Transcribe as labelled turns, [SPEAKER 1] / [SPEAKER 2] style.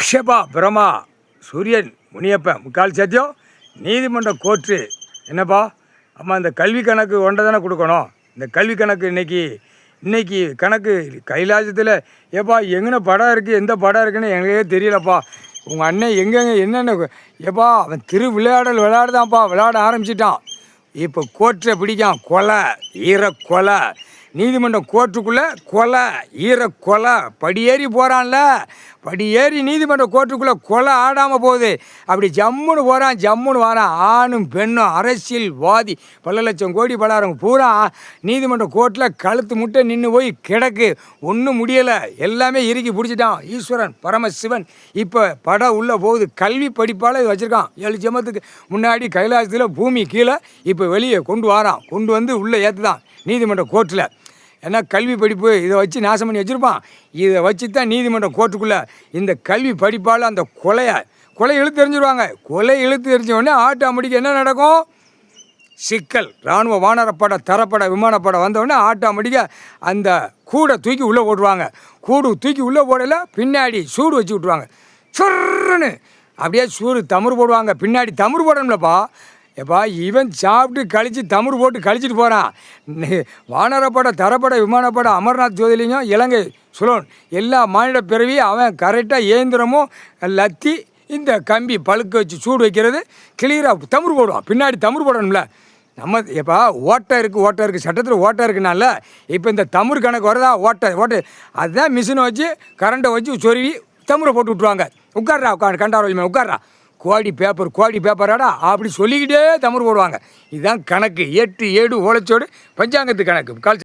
[SPEAKER 1] ஷபா பிரமா சூரியன் முனியப்பன் முக்கால் சத்தியம் நீதிமன்ற கோர்ட்டு என்னப்பா அம்மா இந்த கல்வி கணக்கு ஒன்றை தானே கொடுக்கணும். இந்த கல்வி கணக்கு இன்னைக்கு கணக்கு கைலாசத்தில் ஏப்பா எங்கன படம் இருக்குது எந்த படம் இருக்குன்னு எங்களுக்கே தெரியலப்பா. உங்கள் அண்ணன் எங்கெங்கே என்னென்ன ஏப்பா அவன் விளையாடுதான்ப்பா விளையாட ஆரம்பிச்சிட்டான். இப்போ கோர்ட்டை பிடிக்கான் கொலை ஈரக்கொலை. நீதிமன்றம் கோர்ட்டுக்குள்ளே கொலை ஈரக்கொலை படியேறி போகிறான்ல, படியேறி நீதிமன்ற கோர்ட்டுக்குள்ளே கொலை ஆடாமல் போகுது. அப்படி ஜம்முன்னு போகிறான் ஜம்முன்னு வரான். ஆணும் பெண்ணும் அரசியல்வாதி பல லட்சம் கோடி பலாரங்க பூரா நீதிமன்ற கோர்ட்டில் கழுத்து முட்டை நின்று போய் கிடக்கு. ஒன்றும் முடியலை, எல்லாமே இறுக்கி பிடிச்சிட்டான். ஈஸ்வரன் பரமசிவன் இப்போ படம் உள்ளே போகுது. கல்வி படிப்பால் இது வச்சுருக்கான். 7 ஜென்மத்துக்கு முன்னாடி கைலாசத்தில் பூமி கீழே இப்போ வெளியே கொண்டு வரான். கொண்டு வந்து உள்ளே ஏற்றுதான் நீதிமன்ற கோர்ட்டில். ஏன்னா கல்வி படிப்பு இதை வச்சு நாசம் பண்ணி வச்சுருப்பான். இதை வச்சு தான் நீதிமன்றம் கோர்ட்டுக்குள்ளே இந்த கல்வி படிப்பால் அந்த கொலை இழுத்து எறிஞ்சிருவாங்க. கொலை இழுத்து எறிஞ்ச உடனே ஆட்டோமேட்டிக்காக என்ன நடக்கும்? சிக்கல் இராணுவ வானரப்படை தரப்படை விமானப்படை வந்தவுடனே ஆட்டோமேட்டிக்காக அந்த கூடை தூக்கி உள்ளே போட்டுருவாங்க. கூடு தூக்கி உள்ளே போடல, பின்னாடி சூடு வச்சு விட்ருவாங்க. சுருன்னு அப்படியே சூடு தமுறு போடுவாங்க. பின்னாடி தமுறு போடணும்லப்பா. எப்பா இவன் சாப்பிட்டு கழித்து தமுறு போட்டு கழிச்சிட்டு போகிறான். வானரப்படை தரப்படை விமானப்படை அமர்நாத் ஜோதிலிங்கம் இலங்கை சுலோன் எல்லா மாநில பிறவி அவன் கரெக்டாக இயந்திரமும் லத்தி இந்த கம்பி பழுக்க வச்சு சூடு வைக்கிறது கிளியராக தமுறு போடுவான். பின்னாடி தமுறு போடணும்ல. நம்ம எப்பா ஓட்டை இருக்குது சட்டத்தில் ஓட்டை இருக்குனால இப்போ இந்த தமுறு கணக்கு வரதா ஓட்டை அதுதான் மிஷினை வச்சு கரண்ட்டை வச்சு சொருவி தமுறை போட்டு விட்ருவாங்க. உட்கார்றா கண்டாரோலிமே உட்கார்றா கோடி பேப்பராடா அப்படி சொல்லிக்கிட்டே தமிழ் போடுவாங்க. இதுதான் கணக்கு. 8 7 ஓலைச்சோடு பஞ்சாங்கத்து கணக்கு.